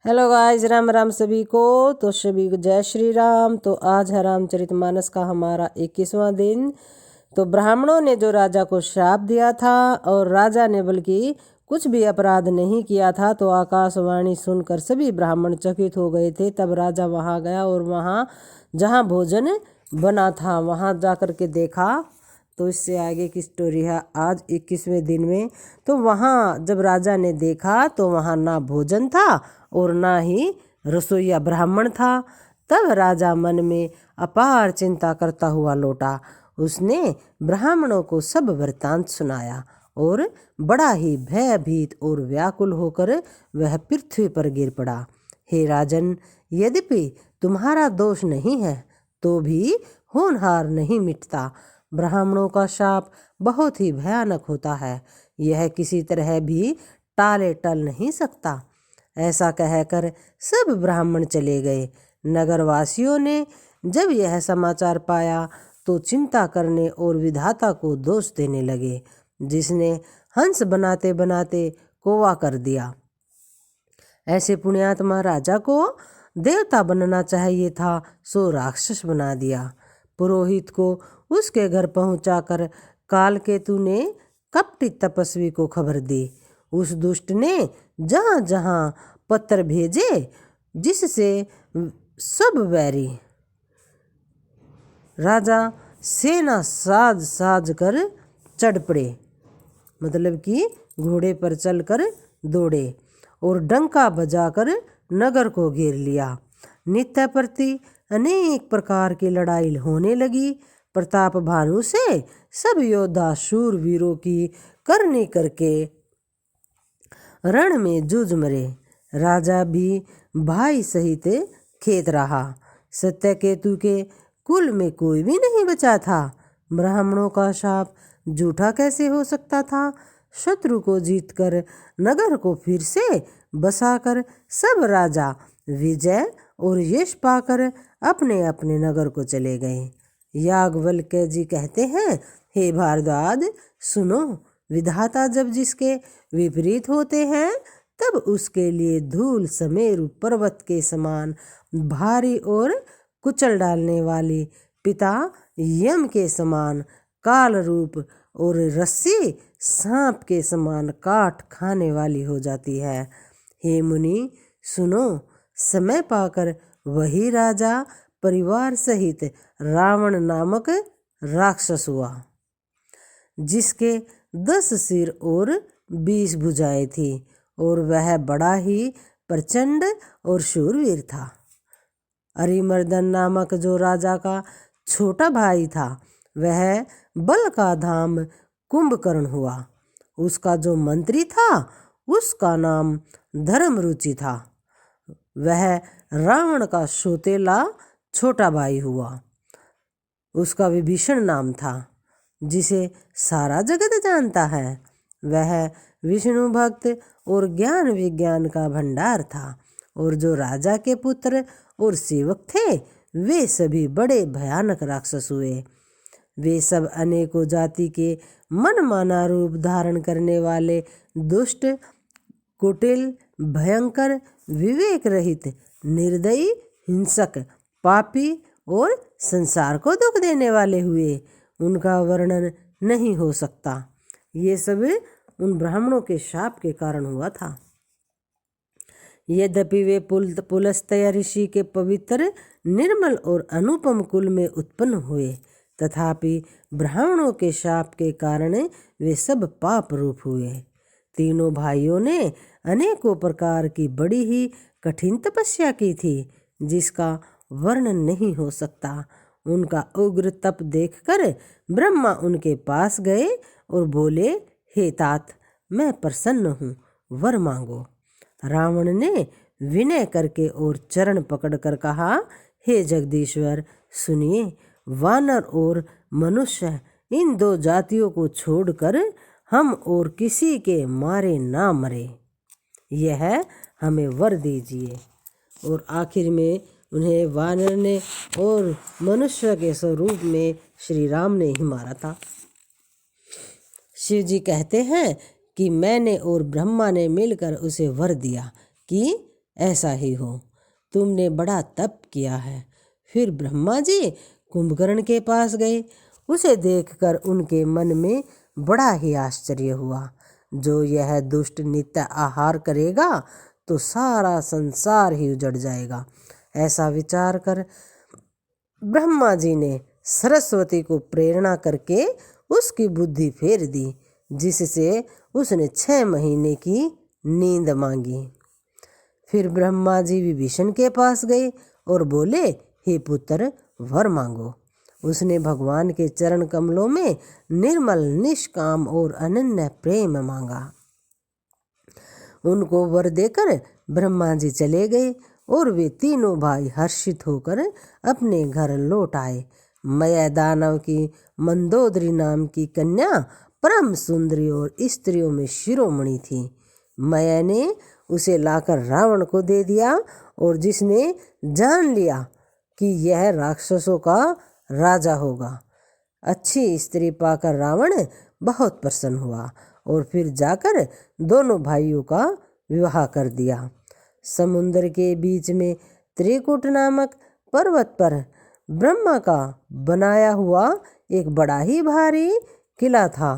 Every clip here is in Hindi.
हेलो गाइस, राम राम सभी को। तो सभी को जय श्री राम। तो आज है रामचरितमानस का हमारा 21वां दिन। तो ब्राह्मणों ने जो राजा को श्राप दिया था और राजा ने बल्कि कुछ भी अपराध नहीं किया था, तो आकाशवाणी सुनकर सभी ब्राह्मण चकित हो गए थे। तब राजा वहाँ गया और वहाँ जहाँ भोजन बना था वहाँ जाकर के देखा। तो इससे आगे की स्टोरी है आज 21वें दिन में। तो वहाँ जब राजा ने देखा तो वहाँ ना भोजन था और ना ही रसोइया ब्राह्मण था। तब राजा मन में अपार चिंता करता हुआ लौटा। उसने ब्राह्मणों को सब वृत्तांत सुनाया और बड़ा ही भयभीत और व्याकुल होकर वह पृथ्वी पर गिर पड़ा। हे राजन, यद्यपि तुम्हारा दोष नहीं है तो भी होनहार नहीं मिटता। ब्राह्मणों का शाप बहुत ही भयानक होता है, यह किसी तरह भी टाले टल नहीं सकता। ऐसा कहकर सब ब्राह्मण चले गए। नगरवासियों ने जब यह समाचार पाया तो चिंता करने और विधाता को दोष देने लगे, जिसने हंस बनाते बनाते कौवा कर दिया। ऐसे पुण्यात्मा राजा को देवता बनना चाहिए था, सो राक्षस बना दिया। पुरोहित को उसके घर पहुंचाकर कालकेतु ने कपटी तपस्वी को खबर दी। उस दुष्ट ने जहाँ जहाँ पत्र भेजे, जिससे सब वैरी राजा सेना साज साज कर चढ़ पड़े, मतलब कि घोड़े पर चलकर दौड़े और डंका बजाकर नगर को घेर लिया। नित्य प्रति अनेक प्रकार की लड़ाई होने लगी। प्रताप भानु से सब योद्धा शूरवीरों की करनी करके रण में जूझ मरे। राजा भी भाई सहित खेत रहा। सत्यकेतु के कुल में कोई भी नहीं बचा था। ब्राह्मणों का शाप झूठा कैसे हो सकता था? शत्रु को जीतकर नगर को फिर से बसाकर सब राजा विजय और यश पाकर अपने अपने नगर को चले गए। याज्ञवल्क्य जी कहते हैं, हे भारद्वाज सुनो, विधाता जब जिसके विपरीत होते हैं तब उसके लिए धूल समेरु पर्वत के समान भारी और कुचल डालने वाली, पिता यम के समान काल रूप और रस्सी सांप के समान काट खाने वाली हो जाती है। हे मुनि सुनो, समय पाकर वही राजा परिवार सहित रावण नामक राक्षस हुआ, जिसके 10 सिर और 20 भुजाएं थी और वह बड़ा ही प्रचंड और शूरवीर था। अरिमर्दन नामक जो राजा का छोटा भाई था, वह बल का धाम कुंभकर्ण हुआ। उसका जो मंत्री था उसका नाम धर्मरुचि था। वह रावण का सौतेला छोटा भाई हुआ। उसका विभीषण नाम था, जिसे सारा जगत जानता है। वह विष्णु भक्त और ज्ञान विज्ञान का भंडार था। और जो राजा के पुत्र और सेवक थे वे सभी बड़े भयानक राक्षस हुए। वे सब अनेकों जाति के मनमाना रूप धारण करने वाले दुष्ट, कुटिल, भयंकर, विवेक रहित, निर्दयी, हिंसक, पापी और संसार को दुख देने वाले हुए। उनका वर्णन नहीं हो सकता। ये सब उन ब्राह्मणों के शाप के कारण हुआ था। यद्यपि वे पुलस्त्य ऋषि के पवित्र, निर्मल और अनुपम कुल में उत्पन्न हुए, तथापि ब्राह्मणों के शाप के कारण वे सब पाप रूप हुए। तीनों भाइयों ने अनेकों प्रकार की बड़ी ही कठिन तपस्या की थी, जिसका वर्णन नहीं हो सकता। उनका उग्र तप देखकर ब्रह्मा उनके पास गए और बोले, हे तात, मैं प्रसन्न हूँ, वर मांगो। रावण ने विनय करके और चरण पकड़कर कहा, हे जगदीश्वर सुनिए, वानर और मनुष्य इन 2 जातियों को छोड़कर हम और किसी के मारे ना मरे, यह हमें वर दीजिए। और आखिर में उन्हें वानर ने और मनुष्य के स्वरूप में श्री राम ने ही मारा था। शिव जी कहते हैं कि मैंने और ब्रह्मा ने मिलकर उसे वर दिया कि ऐसा ही हो। तुमने बड़ा तप किया है। फिर ब्रह्मा जी कुंभकर्ण के पास गए। उसे देखकर उनके मन में बड़ा ही आश्चर्य हुआ। जो यह दुष्ट नित्य आहार करेगा तो सारा संसार ही उजड़ जाएगा। ऐसा विचार कर ब्रह्मा जी ने सरस्वती को प्रेरणा करके उसकी बुद्धि फेर दी, जिससे उसने 6 महीने की नींद मांगी। फिर ब्रह्मा जी विभीषण के पास गए और बोले, हे पुत्र, वर मांगो। उसने भगवान के चरण कमलों में निर्मल, निष्काम और अनन्य प्रेम मांगा। उनको वर देकर ब्रह्मा जी चले गए और वे तीनों भाई हर्षित होकर अपने घर लौट आए। मया दानव की मंदोदरी नाम की कन्या परम सुंदरी और स्त्रियों में शिरोमणि थी। मया ने उसे लाकर रावण को दे दिया और जिसने जान लिया कि यह राक्षसों का राजा होगा। अच्छी स्त्री पाकर रावण बहुत प्रसन्न हुआ और फिर जाकर दोनों भाइयों का विवाह कर दिया। समुद्र के बीच में त्रिकुट नामक पर्वत पर ब्रह्मा का बनाया हुआ एक बड़ा ही भारी किला था।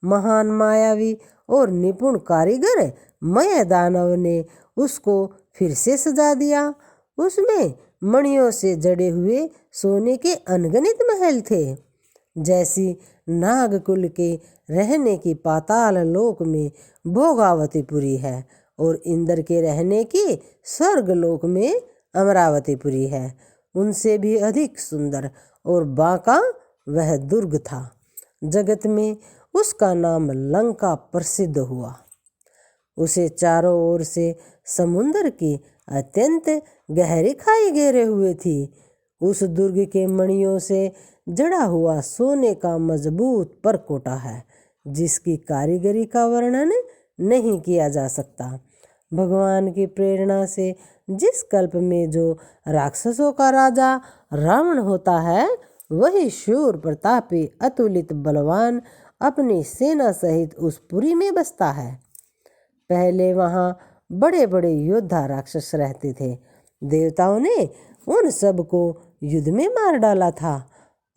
महान मायावी और निपुण कारीगर मय दानव ने उसको फिर से सजा दिया। उसमें मणियों से जड़े हुए सोने के अनगिनत महल थे। जैसी नागकुल के रहने की पाताल लोक में भोगावतीपुरी है और इंद्र के रहने की स्वर्ग लोक में अमरावतीपुरी है, उनसे भी अधिक सुंदर और बांका वह दुर्ग था। जगत में उसका नाम लंका प्रसिद्ध हुआ। उसे चारों ओर से समुद्र की अत्यंत गहरी खाई घेरे हुए थी। उस दुर्ग के मणियों से जड़ा हुआ सोने का मजबूत परकोटा है, जिसकी कारीगरी का वर्णन नहीं किया जा सकता। भगवान की प्रेरणा से जिस कल्प में जो राक्षसों का राजा रावण होता है, वही शूर प्रतापी अतुलित बलवान अपनी सेना सहित उस पुरी में बसता है। पहले वहाँ बड़े बड़े योद्धा राक्षस रहते थे। देवताओं ने उन सब को युद्ध में मार डाला था।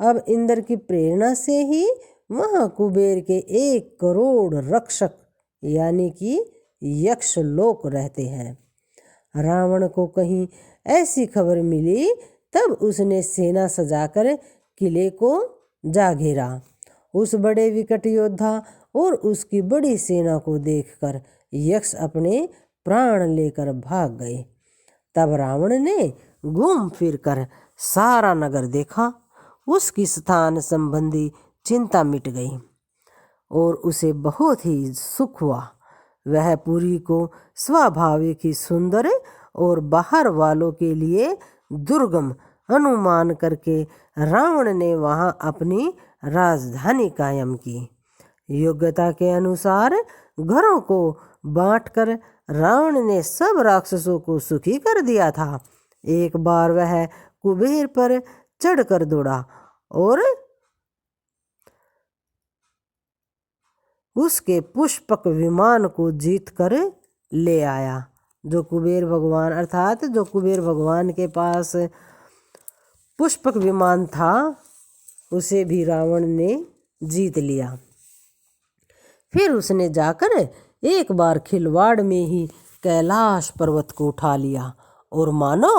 अब इंद्र की प्रेरणा से ही वहाँ कुबेर के 1 करोड़ रक्षक यानी कि यक्ष लोक रहते हैं। रावण को कहीं ऐसी खबर मिली, तब उसने सेना सजाकर किले को जा घेरा। उस बड़े विकट योद्धा और उसकी बड़ी सेना को देखकर यक्ष अपने प्राण लेकर भाग गए। तब रावण ने घूम फिर कर सारा नगर देखा। उसकी स्थान संबंधी चिंता मिट गई और उसे बहुत ही सुख हुआ। वह पुरी को स्वाभाविक ही सुंदर और बाहर वालों के लिए दुर्गम अनुमान करके रावण ने वहाँ अपनी राजधानी कायम की। योग्यता के अनुसार घरों को बांटकर रावण ने सब राक्षसों को सुखी कर दिया था। एक बार वह कुबेर पर चढ़कर दौड़ा और उसके पुष्पक विमान को जीत कर ले आया। जो कुबेर भगवान अर्थात जो कुबेर भगवान के पास पुष्पक विमान था, उसे भी रावण ने जीत लिया। फिर उसने जाकर एक बार खिलवाड़ में ही कैलाश पर्वत को उठा लिया और मानो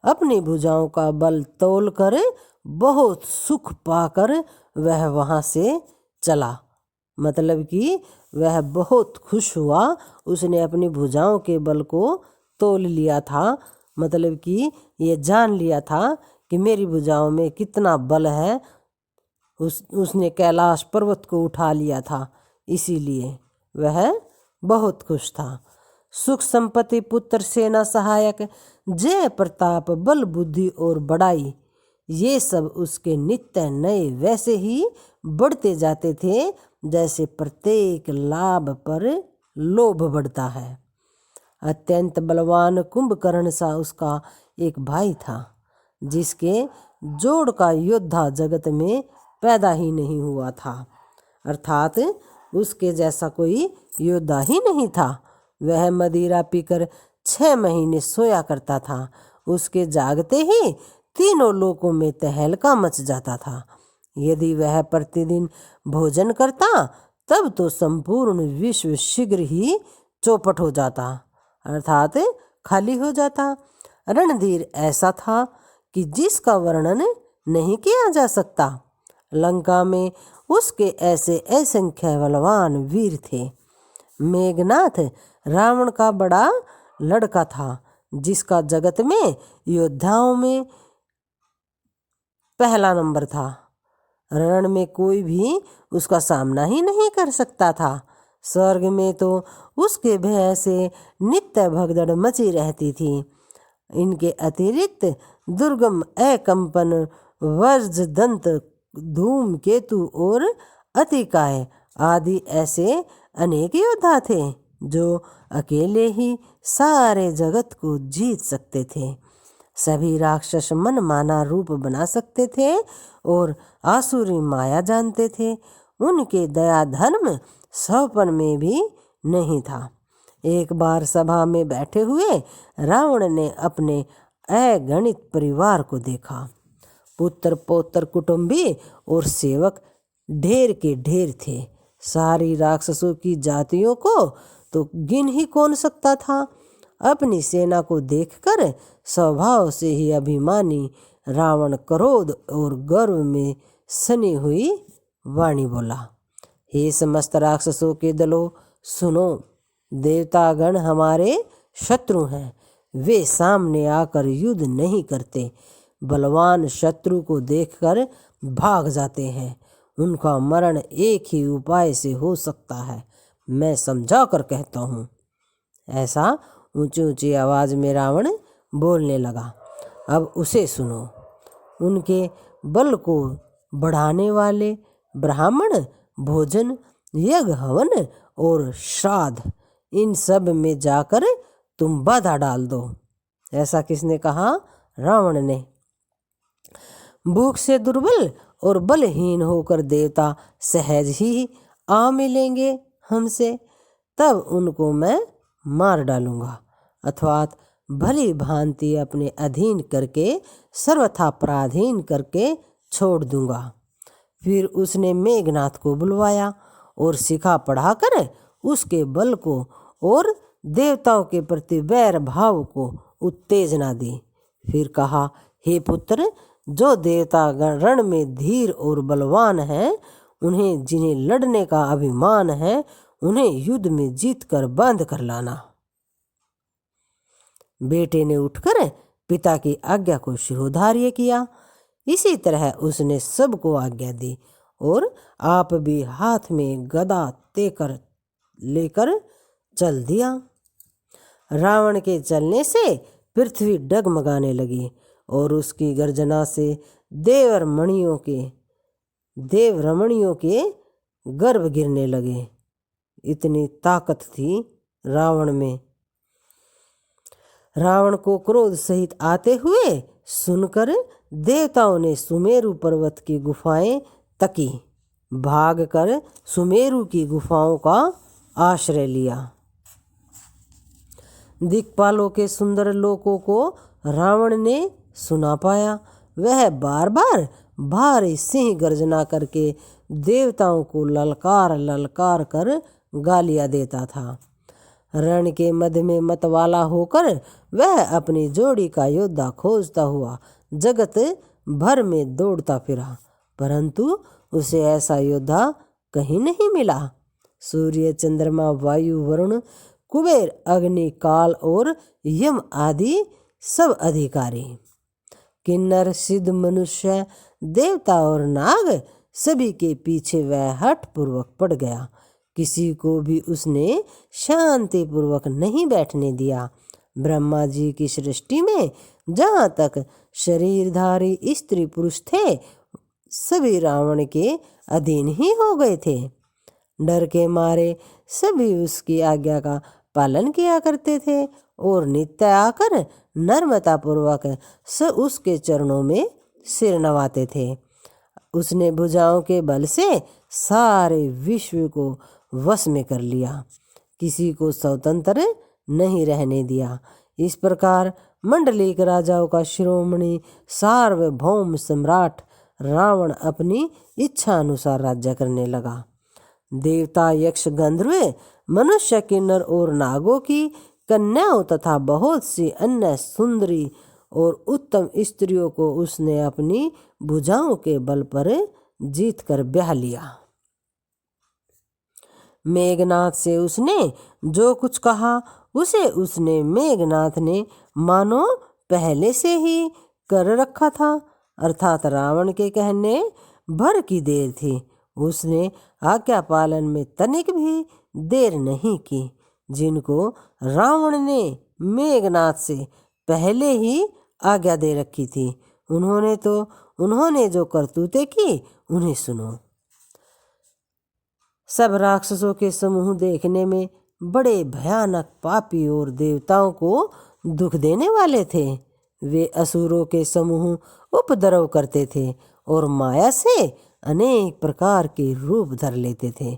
अपनी भुजाओं का बल तोल कर बहुत सुख पाकर वह वहाँ से चला। मतलब कि वह बहुत खुश हुआ। उसने अपनी भुजाओं के बल को तोल लिया था। मतलब कि ये जान लिया था कि मेरी भुजाओं में कितना बल है। उसने कैलाश पर्वत को उठा लिया था, इसीलिए वह बहुत खुश था। सुख संपत्ति, पुत्र, सेना, सहायक, जय, प्रताप, बल, बुद्धि और बड़ाई, ये सब उसके नित्य नए वैसे ही बढ़ते जाते थे जैसे प्रत्येक लाभ पर लोभ बढ़ता है। अत्यंत बलवान कुंभकर्ण सा उसका एक भाई था, जिसके जोड़ का योद्धा जगत में पैदा ही नहीं हुआ था। अर्थात उसके जैसा कोई योद्धा ही नहीं था। वह मदिरा पीकर 6 महीने सोया करता था। उसके जागते ही तीनों लोकों में तहलका मच जाता था। यदि वह प्रतिदिन भोजन करता तब तो संपूर्ण विश्व शीघ्र ही चौपट हो जाता, अर्थात खाली हो जाता। रणधीर ऐसा था कि जिसका वर्णन नहीं किया जा सकता। लंका में उसके ऐसे असंख्य बलवान वीर थे। मेघनाथ रावण का बड़ा लड़का था, जिसका जगत में योद्धाओं में पहला नंबर था। रण में कोई भी उसका सामना ही नहीं कर सकता था। स्वर्ग में तो उसके भय से नित्य भगदड़ मची रहती थी। इनके अतिरिक्त दुर्गम अकंपन वज्र दंत धूम केतु और अतिकाय आदि ऐसे अनेक योद्धा थे जो अकेले ही सारे जगत को जीत सकते थे। सभी राक्षस मन माना रूप बना सकते थे और आसुरी माया जानते थे। उनके दया धर्म 100पन में भी नहीं था। एक बार सभा में बैठे हुए रावण ने अपने अगणित परिवार को देखा। पुत्र पौत्र कुटुंबी और सेवक ढेर के ढेर थे। सारी राक्षसों की जातियों को तो गिन ही कौन सकता था। अपनी सेना को देखकर स्वभाव से ही अभिमानी रावण क्रोध और गर्व में सनी हुई वाणी बोला, हे समस्त राक्षसों के दलों, सुनो, देवतागण हमारे शत्रु हैं। वे सामने आकर युद्ध नहीं करते, बलवान शत्रु को देखकर भाग जाते हैं। उनका मरण एक ही उपाय से हो सकता है, मैं समझा कर कहता हूँ। ऐसा ऊंची ऊंची आवाज में रावण बोलने लगा। अब उसे सुनो। उनके बल को बढ़ाने वाले ब्राह्मण, भोजन, यज्ञ, हवन और श्राद्ध, इन सब में जाकर तुम बाधा डाल दो। ऐसा किसने कहा? रावण ने। भूख से दुर्बल और बलहीन होकर देवता सहज ही आ मिलेंगे हमसे, तब उनको मैं मार डालूंगा, अर्थात भली भांति अपने अधीन करके सर्वथा पराधीन करके छोड़ दूंगा। फिर उसने मेघनाथ को बुलवाया और शिखा पढ़ाकर उसके बल को और देवताओं के प्रति वैर भाव को उत्तेजना दी। फिर कहा, हे पुत्र, जो देवता रण में धीर और बलवान हैं, उन्हें जिन्हें लड़ने का अभिमान है, उन्हें युद्ध में जीत कर बंद कर लाना। बेटे ने उठकर पिता की आज्ञा को शिरोधार्य किया। इसी तरह उसने सबको आज्ञा दी और आप भी हाथ में गदा तेकर लेकर चल दिया। रावण के चलने से पृथ्वी डगमगाने लगी और उसकी गर्जना से देवरमणियों के गर्भ गिरने लगे। इतनी ताकत थी रावण में। रावण को क्रोध सहित आते हुए सुनकर देवताओं ने सुमेरु पर्वत की गुफाएं तकी, भागकर सुमेरु की गुफाओं का आश्रय लिया। दिक्पालों के सुंदर लोकों को रावण ने सुना पाया। वह बार बार भारी सिंह गर्जना करके देवताओं को ललकार ललकार कर गालियां देता था। रण के मध्य में मतवाला होकर वह अपनी जोड़ी का योद्धा खोजता हुआ जगत भर में दौड़ता फिरा, परंतु उसे ऐसा योद्धा कहीं नहीं मिला। सूर्य, चंद्रमा, वायु, वरुण, कुबेर, अग्नि, काल और यम आदि सब अधिकारी, किन्नर, सिद्ध, मनुष्य, देवता और नाग, सभी के पीछे वह हठ पूर्वक पड़ गया। किसी को भी उसने शांति पूर्वक नहीं बैठने दिया। ब्रह्मा जी की सृष्टि में जहाँ तक शरीरधारी स्त्री पुरुष थे, सभी रावण के अधीन ही हो गए थे। डर के मारे सभी उसकी आज्ञा का पालन किया करते थे और नित्य आकर नम्रता पूर्वक उसके चरणों में सिर नवाते थे। उसने भुजाओं के बल से सारे विश्व को वश में कर लिया। किसी को स्वतंत्र नहीं रहने दिया। इस प्रकार मंडलिक राजाओं का शिरोमणि सार्वभौम सम्राट रावण अपनी इच्छा अनुसार राज्य करने लगा। देवता, यक्ष, गंधर्व, मनुष्य, किन्नर और नागों की कन्याओं तथा बहुत सी अन्य सुंदरी और उत्तम स्त्रियों को उसने अपनी भुजाओं के बल पर जीत कर ब्याह लिया। मेघनाथ से उसने जो कुछ कहा उसे उसने मेघनाथ ने मानो पहले से ही कर रखा था, अर्थात रावण के कहने भर की देर थी। उसने आज्ञा पालन में तनिक भी देर नहीं की। जिनको रावण ने मेघनाथ से पहले ही आज्ञा दे रखी थी, उन्होंने जो करतूतें की उन्हें सुनो। सब राक्षसों के समूह देखने में बड़े भयानक, पापी और देवताओं को दुख देने वाले थे। वे असुरों के समूह उपद्रव करते थे और माया से अनेक प्रकार के रूप धर लेते थे।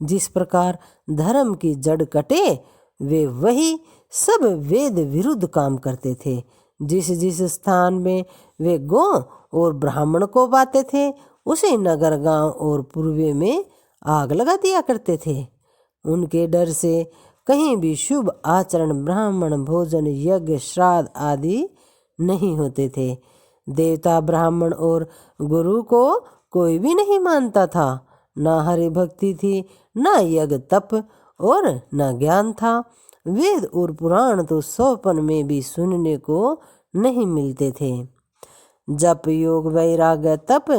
जिस प्रकार धर्म की जड़ कटे, वे वही सब वेद विरुद्ध काम करते थे। जिस जिस स्थान में वे गौ और ब्राह्मण को पाते थे, उसे नगर, गांव और पूर्वे में आग लगा दिया करते थे। उनके डर से कहीं भी शुभ आचरण, ब्राह्मण भोजन, यज्ञ, श्राद्ध आदि नहीं होते थे। देवता, ब्राह्मण और गुरु को कोई भी नहीं मानता था। न हरि भक्ति थी, न यज्ञ तप और न ज्ञान था। वेद और पुराण तो सौपन में भी सुनने को नहीं मिलते थे। जप, योग, वैराग्य, तप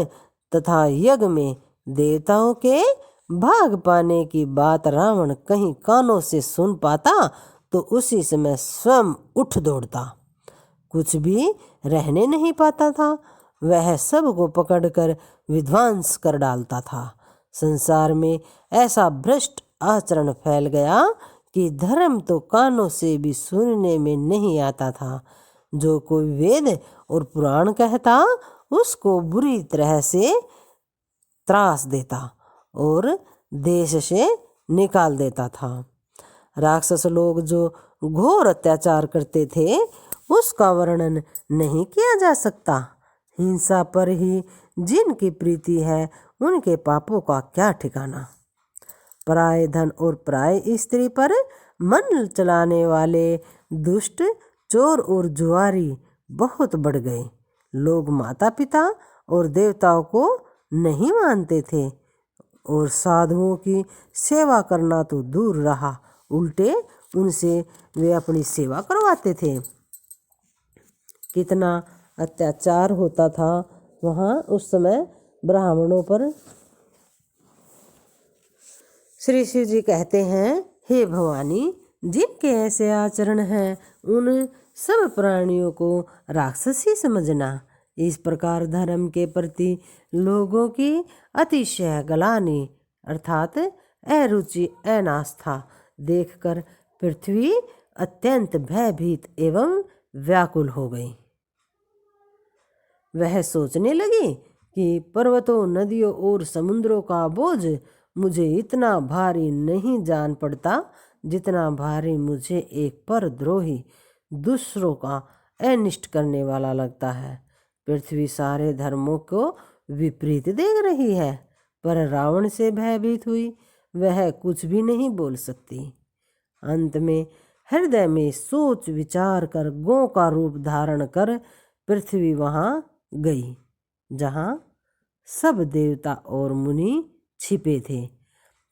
तथा यज्ञ में देवताओं के भाग पाने की बात रावण कहीं कानों से सुन पाता तो उसी समय स्वयं उठ दौड़ता, कुछ भी रहने नहीं पाता था। वह सबको पकड़कर विध्वंस कर डालता था। संसार में ऐसा भ्रष्ट आचरण फैल गया कि धर्म तो कानों से भी सुनने में नहीं आता था। जो कोई वेद और पुराण कहता, उसको बुरी तरह से त्रास देता और देश से निकाल देता था। राक्षस लोग जो घोर अत्याचार करते थे, उसका वर्णन नहीं किया जा सकता। हिंसा पर ही जिनकी प्रीति है, उनके पापों का क्या ठिकाना। पराये धन और पराये स्त्री पर मन चलाने वाले दुष्ट, चोर और जुआरी बहुत बढ़ गए। लोग माता पिता और देवताओं को नहीं मानते थे और साधुओं की सेवा करना तो दूर रहा, उल्टे उनसे वे अपनी सेवा करवाते थे। कितना अत्याचार होता था वहाँ उस समय ब्राह्मणों पर। श्री शिव जी कहते हैं, हे भवानी, जिनके ऐसे आचरण हैं, उन सब प्राणियों को राक्षस ही समझना। इस प्रकार धर्म के प्रति लोगों की अतिशय गलानी अर्थात अरुचि, अनास्था देखकर पृथ्वी अत्यंत भयभीत एवं व्याकुल हो गई। वह सोचने लगी कि पर्वतों, नदियों और समुद्रों का बोझ मुझे इतना भारी नहीं जान पड़ता जितना भारी मुझे एक परद्रोही, दूसरों का अनिष्ट करने वाला लगता है। पृथ्वी सारे धर्मों को विपरीत देख रही है, पर रावण से भयभीत हुई वह कुछ भी नहीं बोल सकती। अंत में हृदय में सोच विचार कर गौ का रूप धारण कर पृथ्वी वहाँ गई जहाँ सब देवता और मुनि छिपे थे।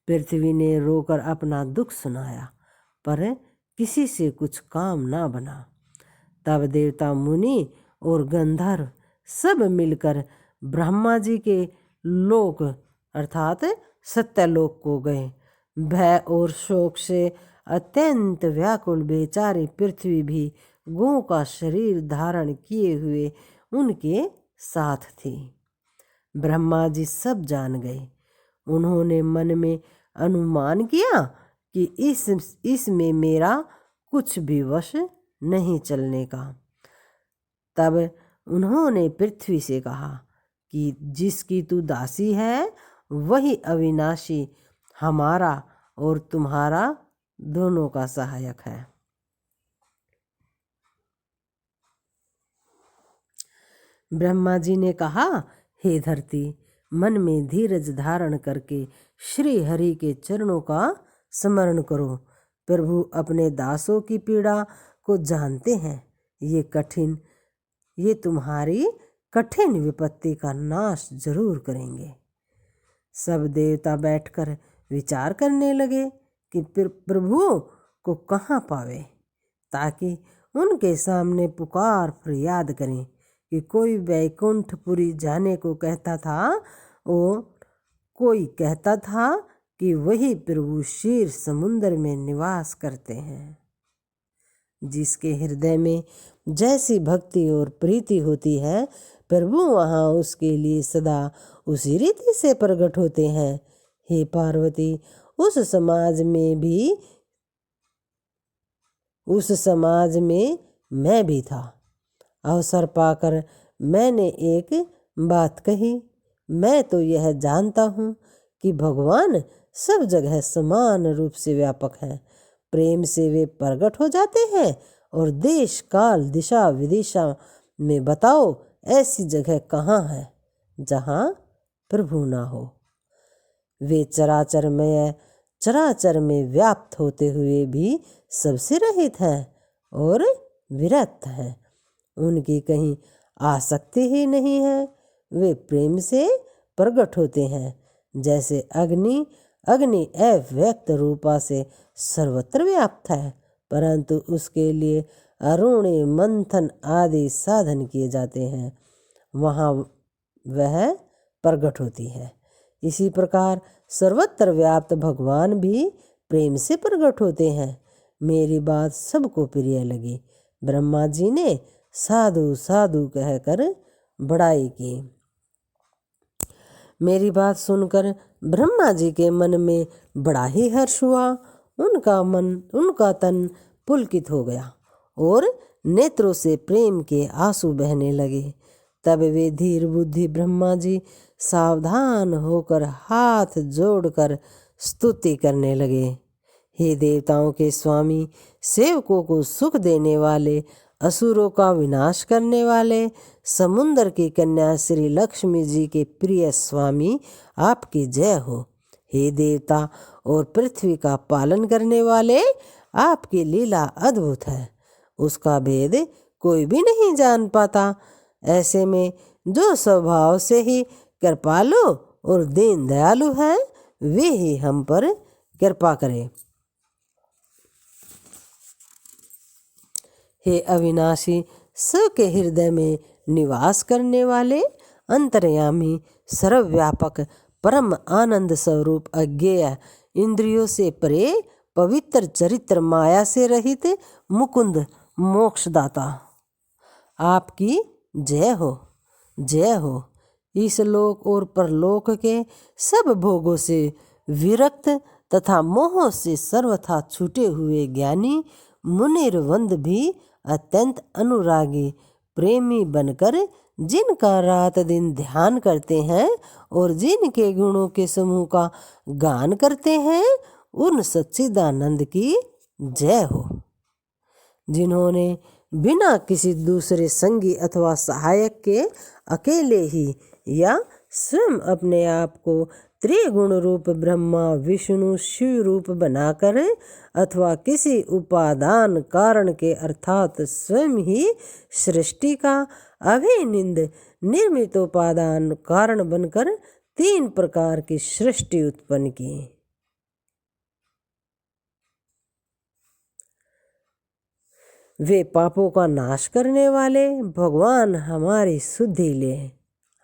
पृथ्वी ने रोकर अपना दुख सुनाया, पर किसी से कुछ काम ना बना। तब देवता, मुनि और गंधर्व सब मिलकर ब्रह्मा जी के लोक अर्थात सत्यलोक को गए। भय और शोक से अत्यंत व्याकुल बेचारी पृथ्वी भी गौ का शरीर धारण किए हुए उनके साथ थी। ब्रह्मा जी सब जान गए। उन्होंने मन में अनुमान किया कि इसमें मेरा कुछ भी वश नहीं चलने का। तब उन्होंने पृथ्वी से कहा कि जिसकी तू दासी है, वही अविनाशी हमारा और तुम्हारा दोनों का सहायक है। ब्रह्मा जी ने कहा, हे धरती, मन में धीरज धारण करके श्री हरि के चरणों का स्मरण करो। प्रभु अपने दासों की पीड़ा को जानते हैं। ये तुम्हारी कठिन विपत्ति का नाश जरूर करेंगे। सब देवता बैठकर विचार करने लगे कि प्रभु को कहाँ पावे, ताकि उनके सामने पुकार फरियाद करें। कि कोई वैकुंठपुरी जाने को कहता था और कोई कहता था कि वही प्रभु क्षीर समुद्र में निवास करते हैं। जिसके हृदय में जैसी भक्ति और प्रीति होती है, प्रभु वहाँ उसके लिए सदा उसी रीति से प्रकट होते हैं। हे पार्वती, उस समाज में मैं भी था। अवसर पाकर मैंने एक बात कही। मैं तो यह जानता हूँ कि भगवान सब जगह समान रूप से व्यापक हैं। प्रेम से वे प्रकट हो जाते हैं और देश काल दिशा विदिशा में बताओ ऐसी जगह कहाँ है जहाँ प्रभु ना हो। वे चराचर में व्याप्त होते हुए भी सबसे रहित हैं और विरक्त हैं। उनकी कहीं आसक्ति ही नहीं है। वे प्रेम से प्रकट होते हैं। जैसे अग्नि अव्यक्त रूपा से सर्वत्र व्याप्त है, परंतु उसके लिए अरुणी मंथन आदि साधन किए जाते हैं, वहाँ वह प्रकट होती है। इसी प्रकार सर्वत्र व्याप्त भगवान भी प्रेम से प्रकट होते हैं। मेरी बात सबको प्रिय लगी। ब्रह्मा जी ने साधु साधु कहकर बड़ाई की। मेरी बात सुनकर ब्रह्मा जी के मन में बड़ा ही हर्ष हुआ। उनका तन पुलकित हो गया और नेत्रों से प्रेम के आंसू बहने लगे। तब वे धीर बुद्धि ब्रह्मा जी सावधान होकर हाथ जोड़कर स्तुति करने लगे। हे देवताओं के स्वामी, सेवकों को सुख देने वाले, असुरों का विनाश करने वाले, समुद्र की कन्या श्री लक्ष्मी जी के प्रिय स्वामी, आपकी जय हो। हे देवता और पृथ्वी का पालन करने वाले, आपकी लीला अद्भुत है, उसका भेद कोई भी नहीं जान पाता। ऐसे में जो स्वभाव से ही कृपालु और दीन दयालु है, वे ही हम पर कृपा करें। हे अविनाशी, सबके हृदय में निवास करने वाले, अंतर्यामी, सर्वव्यापक, परम आनंद स्वरूप, अज्ञेय, इंद्रियों से परे, पवित्र चरित्र, माया से रहित, मुकुंद, मोक्षदाता, आपकी जय हो, जय हो। इस लोक और परलोक के सब भोगों से विरक्त तथा मोह से सर्वथा छूटे हुए ज्ञानी मुनिर्वंद भी अत्यंत अनुरागी प्रेमी बनकर जिनका रात दिन ध्यान करते हैं और जिनके गुणों के समूह का गान करते हैं, उन सच्चिदानंद की जय हो। जिन्होंने बिना किसी दूसरे संगी अथवा सहायक के अकेले ही या स्वयं अपने आप को त्रिगुण रूप ब्रह्मा विष्णु शिव रूप बनाकर अथवा किसी उपादान कारण के अर्थात स्वयं ही सृष्टि का अभिनिंद निर्मित उपादान कारण बनकर 3 प्रकार की सृष्टि उत्पन्न की। वे पापों का नाश करने वाले भगवान हमारी सुधि ले।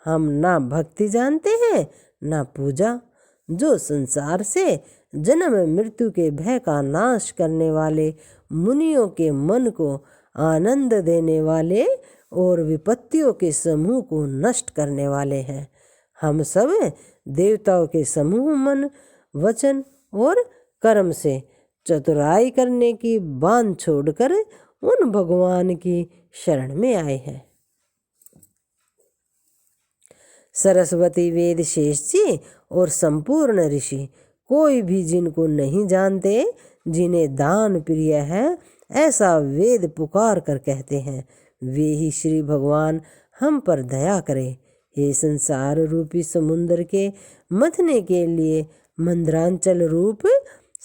हम ना भक्ति जानते हैं ना पूजा। जो संसार से जन्म मृत्यु के भय का नाश करने वाले, मुनियों के मन को आनंद देने वाले और विपत्तियों के समूह को नष्ट करने वाले हैं। हम सब देवताओं के समूह मन, वचन और कर्म से चतुराई करने की बांध छोड़कर उन भगवान की शरण में आए हैं। सरस्वती, वेद शेष जी और संपूर्ण ऋषि कोई भी जिनको नहीं जानते, जिन्हें दान प्रिय है, ऐसा वेद पुकार कर कहते हैं, वे ही श्री भगवान हम पर दया करे। हे संसार रूपी समुद्र के मथने के लिए मंद्रांचल रूप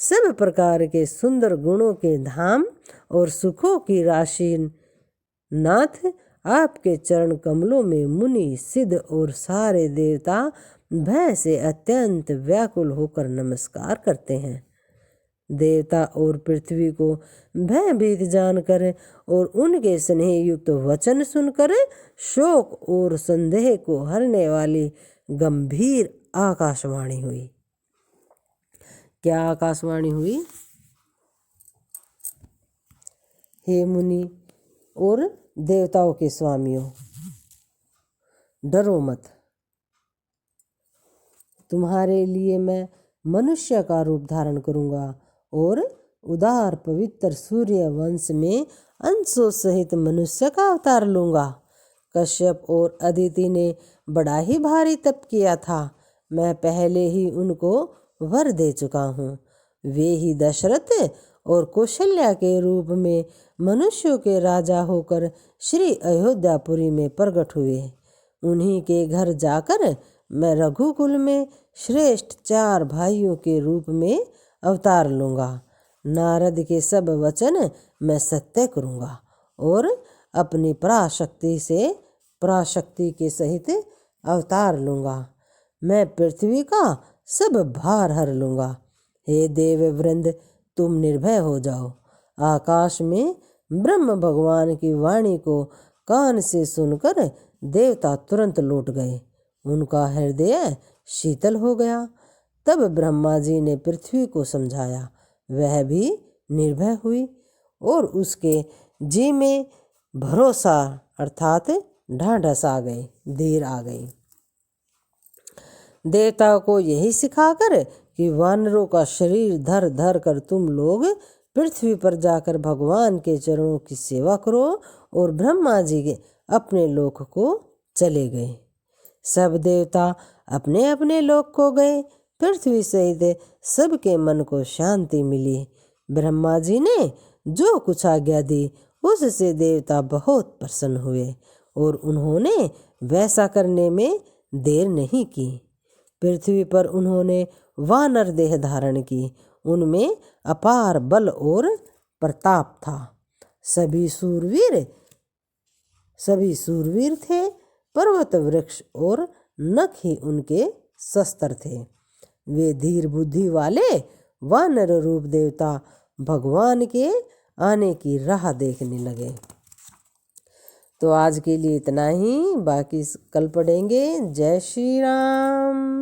सब प्रकार के सुंदर गुणों के धाम और सुखों की राशि नाथ, आपके चरण कमलों में मुनि सिद्ध और सारे देवता भय से अत्यंत व्याकुल होकर नमस्कार करते हैं। देवता और पृथ्वी को भयभीत जानकर और उनके स्नेह युक्त वचन सुनकर शोक और संदेह को हरने वाली गंभीर आकाशवाणी हुई। क्या आकाशवाणी हुई? हे मुनि और देवताओं के स्वामियों, डरो मत। तुम्हारे लिए मैं मनुष्य का रूप धारण करूंगा और उदार पवित्र सूर्य वंश में अंशों सहित मनुष्य का अवतार लूंगा। कश्यप और अदिति ने बड़ा ही भारी तप किया था। मैं पहले ही उनको वर दे चुका हूँ। वे ही दशरथ और कौशल्या के रूप में मनुष्यों के राजा होकर श्री अयोध्यापुरी में प्रकट हुए। उन्हीं के घर जाकर मैं रघुकुल में श्रेष्ठ 4 भाइयों के रूप में अवतार लूंगा। नारद के सब वचन मैं सत्य करूंगा और अपनी पराशक्ति के सहित अवतार लूंगा। मैं पृथ्वी का सब भार हर लूंगा। हे देव वृंद, तुम निर्भय हो जाओ। आकाश में ब्रह्म भगवान की वाणी को कान से सुनकर देवता तुरंत लौट गए। उनका हृदय शीतल हो गया। तब ब्रह्मा जी ने पृथ्वी को समझाया। वह भी निर्भय हुई और उसके जी में भरोसा अर्थात ढाढ़स आ गई, धीर आ गई। देवताओं को यही सिखाकर कि वानरों का शरीर धर धर कर तुम लोग पृथ्वी पर जाकर भगवान के चरणों की सेवा करो और ब्रह्मा जी के अपने लोक को चले गए। सब देवता अपने अपने लोक को गए। पृथ्वी सहित सबके मन को शांति मिली। ब्रह्मा जी ने जो कुछ आज्ञा दी उससे देवता बहुत प्रसन्न हुए और उन्होंने वैसा करने में देर नहीं की। पृथ्वी पर उन्होंने वानर देह धारण की। उनमें अपार बल और प्रताप था। सभी सूरवीर थे। पर्वत वृक्ष और नख ही उनके शस्त्र थे। वे धीर बुद्धि वाले वानर रूप देवता भगवान के आने की राह देखने लगे। तो आज के लिए इतना ही, बाकी कल पढ़ेंगे। जय श्री राम।